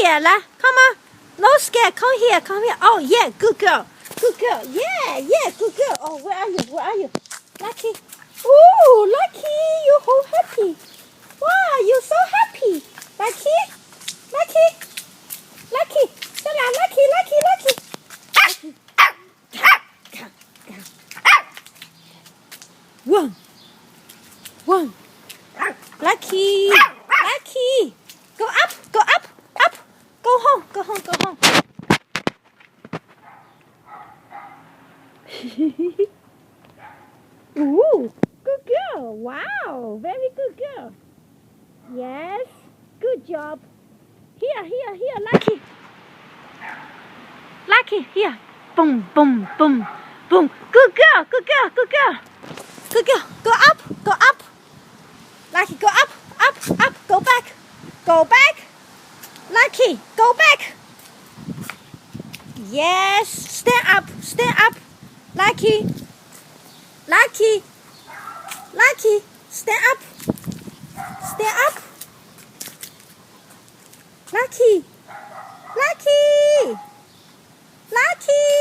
here, La. Come on. No scared. Come here. Come here. Oh, yeah. Good girl. Good girl. Yeah, yeah. Good girl. Oh, where are you? Where are you? Lucky. Ooh, Lucky. You're so happy. Wow, you're so happy. Lucky. Lucky. Lucky. Stella, Lucky, Lucky, Lucky. Lucky. One. One. Lucky. Lucky. Go up. Go up. Up. Go home. Go home. Go home. Ooh. Good girl. Wow. Very good girl. Yes. Good job. Here, here, here. Lucky. Lucky. Here. Boom, boom, boom, boom. Good girl. Good girl. Good girl. Good girl. Go up. Go up. Lucky, go up. Up. Up. Go back. Go back. Lucky, go back. Yes. Stand up. Stand up. Lucky. Lucky. Lucky. Stand up. Stand up. Lucky. Lucky. Lucky.